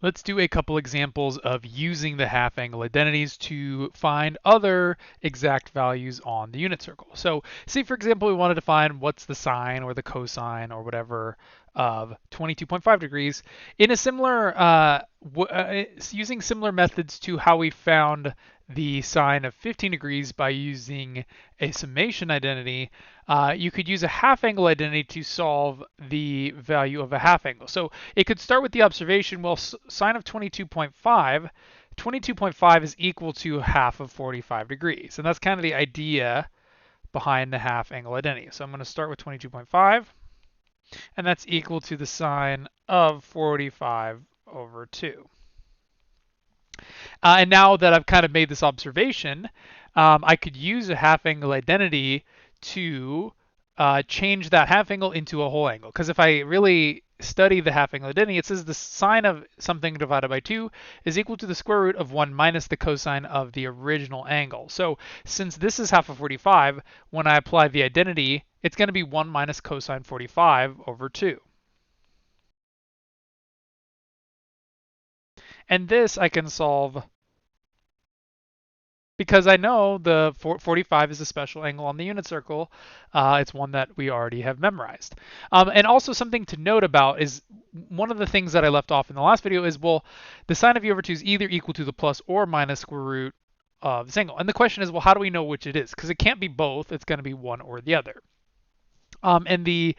Let's do a couple examples of using the half angle identities to find other exact values on the unit circle. So say, for example, we wanted to find what's the sine or the cosine or whatever of 22.5 degrees in a similar, using similar methods to how we found the sine of 15 degrees by using a summation identity. You could use a half angle identity to solve the value of a half angle. So it could start with the observation, well, sine of 22.5, 22.5 is equal to half of 45 degrees. And that's kind of the idea behind the half angle identity. So I'm going to start with 22.5, and that's equal to the sine of 45 over 2. And now that I've kind of made this observation, I could use a half angle identity to change that half angle into a whole angle. Because if I really study the half angle identity, it says the sine of something divided by 2 is equal to the square root of 1 minus the cosine of the original angle. So since this is half of 45, when I apply the identity, it's going to be 1 minus cosine 45 over 2. And this I can solve because I know the 45 is a special angle on the unit circle. It's one that we already have memorized. And also something to note about is one of the things that I left off in the last video is, well, the sine of u over 2 is either equal to the plus or minus square root of this angle. And the question is, well, how do we know which it is? Because it can't be both. It's going to be one or the other. And the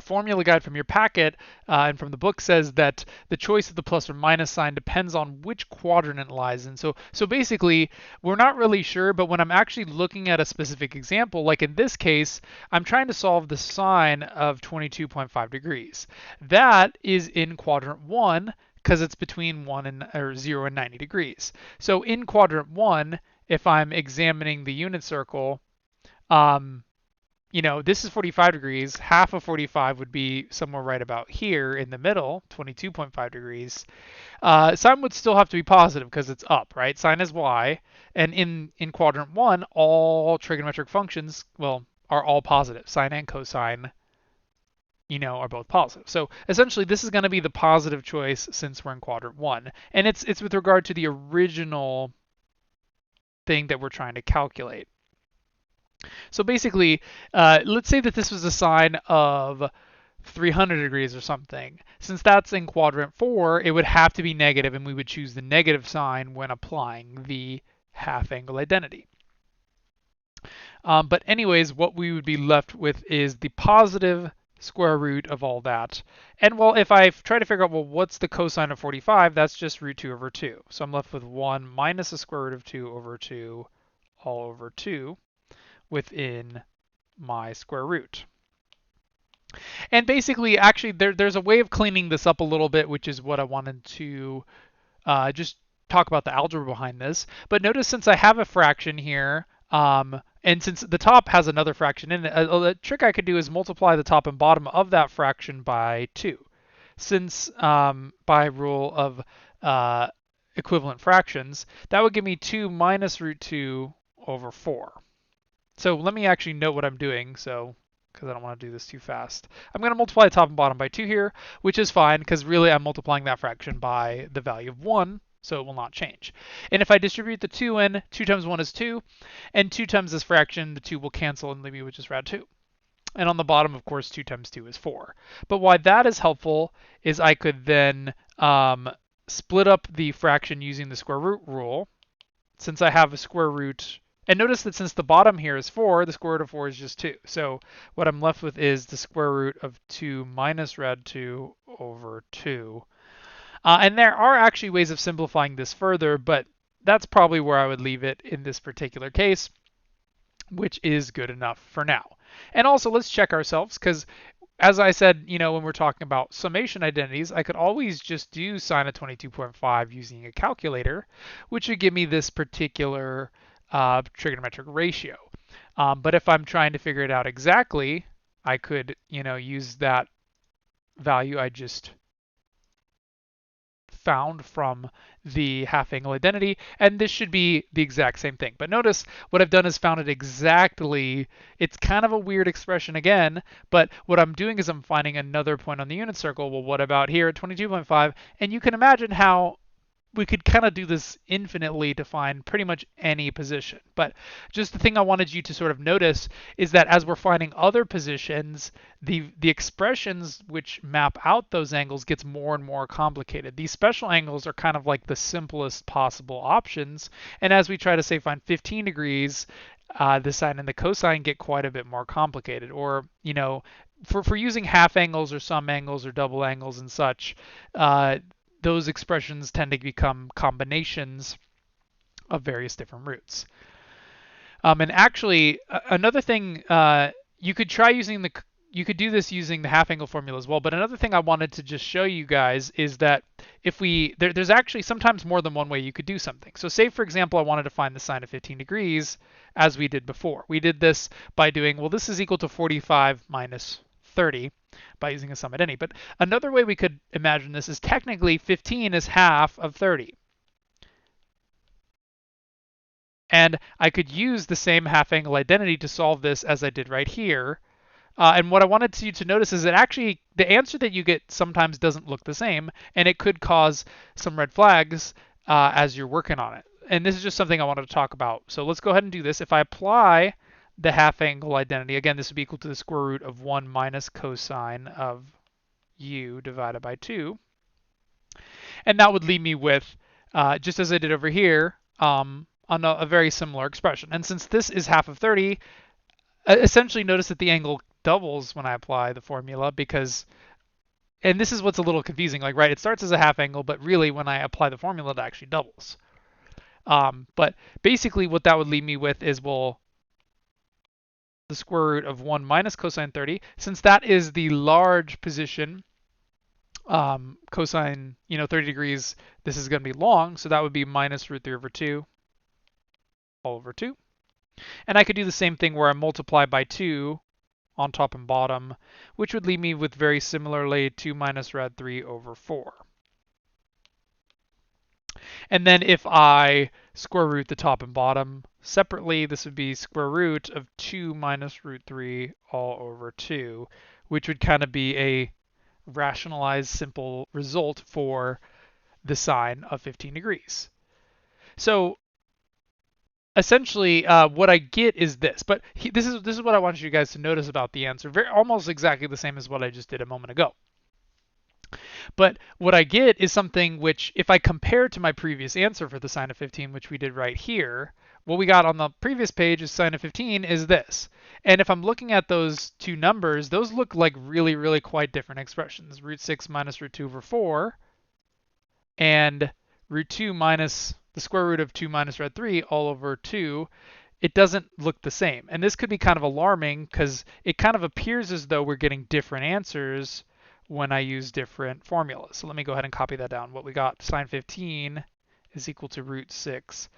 formula guide from your packet and from the book says that the choice of the plus or minus sign depends on which quadrant it lies in. So basically, we're not really sure, but when I'm actually looking at a specific example, like in this case, I'm trying to solve the sine of 22.5 degrees. That is in quadrant 1 because it's between 0 and 90 degrees. So in quadrant 1, if I'm examining the unit circle, this is 45 degrees. Half of 45 would be somewhere right about here in the middle, 22.5 degrees. Sine would still have to be positive because it's up, right? Sine is y. And in quadrant 1, all trigonometric functions, well, are all positive. Sine and cosine, are both positive. So essentially, this is going to be the positive choice since we're in quadrant 1. And it's with regard to the original thing that we're trying to calculate. So basically, let's say that this was a sine of 300 degrees or something. Since that's in quadrant 4, it would have to be negative, and we would choose the negative sign when applying the half angle identity. But anyways, what we would be left with is the positive square root of all that. And well, if I try to figure out, well, what's the cosine of 45, that's just root 2 over 2. So I'm left with 1 minus the square root of 2 over 2 all over 2. Within my square root. And basically, actually, there's a way of cleaning this up a little bit, which is what I wanted to just talk about the algebra behind this. But notice since I have a fraction here, and since the top has another fraction in it, a trick I could do is multiply the top and bottom of that fraction by 2. Since by rule of equivalent fractions, that would give me 2 minus root 2 over 4. So let me actually note what I'm doing, because I don't want to do this too fast. I'm going to multiply the top and bottom by 2 here, which is fine, because really I'm multiplying that fraction by the value of 1, so it will not change. And if I distribute the 2 in, 2 times 1 is 2, and 2 times this fraction, the 2 will cancel and leave me with just round 2. And on the bottom, of course, 2 times 2 is 4. But why that is helpful is I could then split up the fraction using the square root rule, since I have a square root. And notice that since the bottom here is 4, the square root of 4 is just 2. So what I'm left with is the square root of 2 minus rad 2 over 2. And there are actually ways of simplifying this further, but that's probably where I would leave it in this particular case, which is good enough for now. And also, let's check ourselves, because as I said, when we're talking about summation identities, I could always just do sine of 22.5 using a calculator, which would give me this particular trigonometric ratio. But if I'm trying to figure it out exactly, I could, use that value I just found from the half angle identity, and this should be the exact same thing. But notice what I've done is found it exactly. It's kind of a weird expression again, but what I'm doing is I'm finding another point on the unit circle. Well, what about here at 22.5? And you can imagine how we could kind of do this infinitely to find pretty much any position. But just the thing I wanted you to sort of notice is that as we're finding other positions, the expressions which map out those angles gets more and more complicated. These special angles are kind of like the simplest possible options. And as we try to say find 15 degrees, the sine and the cosine get quite a bit more complicated. Or, you know, for using half angles or sum angles or double angles and such, those expressions tend to become combinations of various different roots. And actually, another thing, you could try using you could do this using the half angle formula as well. But another thing I wanted to just show you guys is that if there's actually sometimes more than one way you could do something. So say, for example, I wanted to find the sine of 15 degrees as we did before. We did this by doing, well, this is equal to 45 minus 30 by using a sum at any. But another way we could imagine this is technically 15 is half of 30. And I could use the same half angle identity to solve this as I did right here. And what I wanted you to notice is that actually the answer that you get sometimes doesn't look the same, and it could cause some red flags as you're working on it. And this is just something I wanted to talk about. So let's go ahead and do this. If I apply the half angle identity, again, this would be equal to the square root of 1 minus cosine of u divided by 2. And that would leave me with, just as I did over here, on a very similar expression. And since this is half of 30, essentially notice that the angle doubles when I apply the formula because, and this is what's a little confusing, like, right, it starts as a half angle, but really when I apply the formula, it actually doubles. But basically what that would leave me with is, well, the square root of 1 minus cosine 30, since that is the large position, cosine, 30 degrees, this is going to be long, so that would be minus root 3 over 2 all over 2. And I could do the same thing where I multiply by 2 on top and bottom, which would leave me with very similarly 2 minus rad 3 over 4. And then if I square root the top and bottom separately, this would be square root of 2 minus root 3 all over 2, which would kind of be a rationalized simple result for the sine of 15 degrees. So essentially, what I get is this, but this is what I want you guys to notice about the answer. Almost exactly the same as what I just did a moment ago. But what I get is something which, if I compare to my previous answer for the sine of 15, which we did right here, what we got on the previous page is sine of 15 is this. And if I'm looking at those two numbers, those look like really, really quite different expressions. Root 6 minus root 2 over 4 and root 2 minus the square root of 2 minus rad 3 all over 2, it doesn't look the same. And this could be kind of alarming because it kind of appears as though we're getting different answers when I use different formulas. So let me go ahead and copy that down. What we got, sine 15 is equal to root 6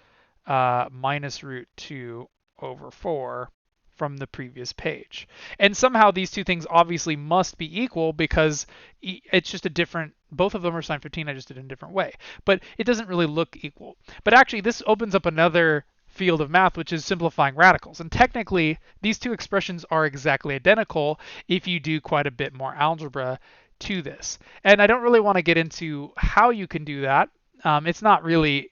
minus root 2 over 4 from the previous page. And somehow these two things obviously must be equal because it's just a different, both of them are sine 15, I just did it in a different way. But it doesn't really look equal. But actually this opens up another field of math, which is simplifying radicals. And technically, these two expressions are exactly identical if you do quite a bit more algebra to this. And I don't really want to get into how you can do that. It's not really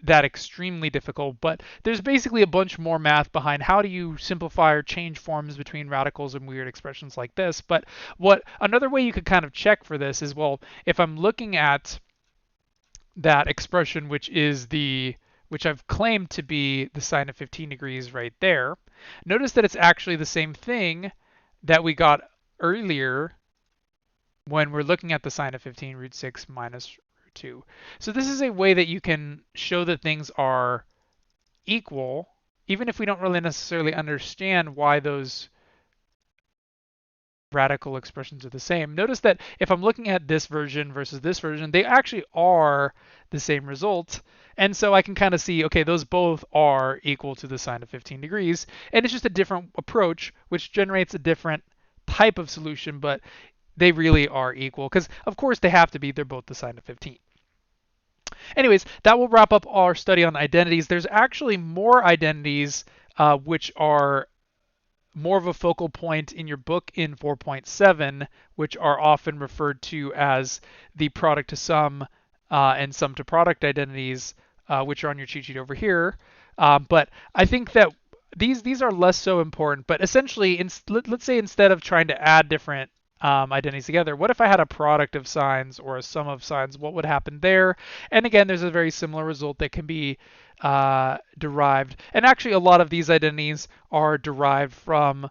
that extremely difficult, but there's basically a bunch more math behind how do you simplify or change forms between radicals and weird expressions like this. But another way you could kind of check for this is, well, if I'm looking at that expression, which I've claimed to be the sine of 15 degrees right there, notice that it's actually the same thing that we got earlier when we're looking at the sine of 15, root 6 minus root 2. So this is a way that you can show that things are equal, even if we don't really necessarily understand why those radical expressions are the same. Notice that if I'm looking at this version versus this version, they actually are the same result. And so I can kind of see, okay, those both are equal to the sine of 15 degrees. And it's just a different approach, which generates a different type of solution, but they really are equal. Because, of course, they have to be. They're both the sine of 15. Anyways, that will wrap up our study on identities. There's actually more identities which are more of a focal point in your book in 4.7, which are often referred to as the product to sum and sum to product identities, which are on your cheat sheet over here. But I think that these are less so important. But essentially, let's say instead of trying to add different identities together, what if I had a product of signs or a sum of signs? What would happen there? And again, there's a very similar result that can be derived. And actually, a lot of these identities are derived from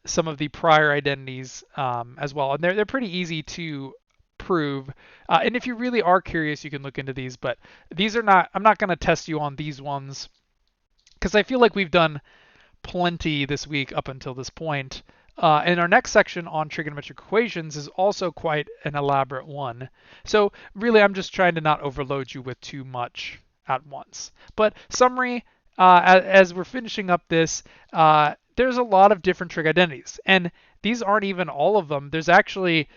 some of the prior identities as well. And they're pretty easy to prove. And if you really are curious, you can look into these. But these are not, I'm not going to test you on these ones because I feel like we've done plenty this week up until this point. And our next section on trigonometric equations is also quite an elaborate one. So really, I'm just trying to not overload you with too much at once. But summary, as we're finishing up this, there's a lot of different trig identities. And these aren't even all of them. There's actually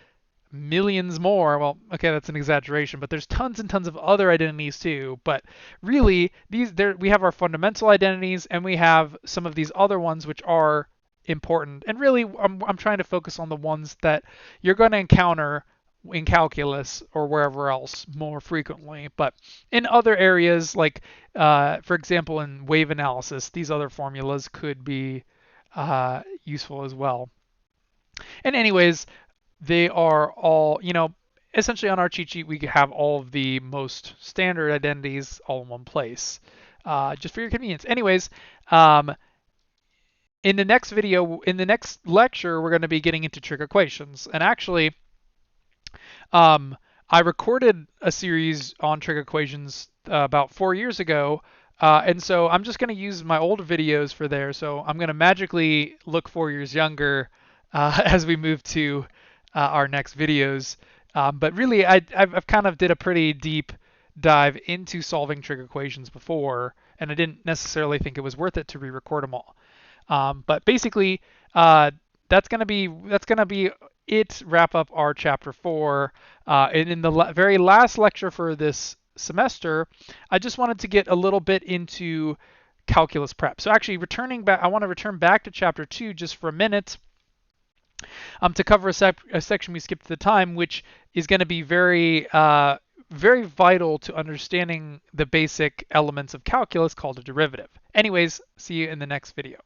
millions more. Well, okay, that's an exaggeration, but there's tons and tons of other identities too. But really, we have our fundamental identities, and we have some of these other ones which are important. And really, I'm trying to focus on the ones that you're going to encounter in calculus or wherever else more frequently. But in other areas, like for example, in wave analysis, these other formulas could be useful as well. And anyways, they are all, essentially on our cheat sheet, we have all of the most standard identities all in one place, just for your convenience. Anyways, in the next video, in the next lecture, we're going to be getting into trig equations. And actually, I recorded a series on trig equations about 4 years ago, and so I'm just going to use my old videos for there. So I'm going to magically look 4 years younger as we move to our next videos. But really, I've kind of did a pretty deep dive into solving trig equations before, and I didn't necessarily think it was worth it to re-record them all. But basically, that's gonna be it. Wrap up our chapter 4. And in the very last lecture for this semester, I just wanted to get a little bit into calculus prep. So actually, returning back, I want to return back to chapter 2 just for a minute. To cover a section we skipped at the time, which is going to be very vital to understanding the basic elements of calculus called a derivative. Anyways, see you in the next video.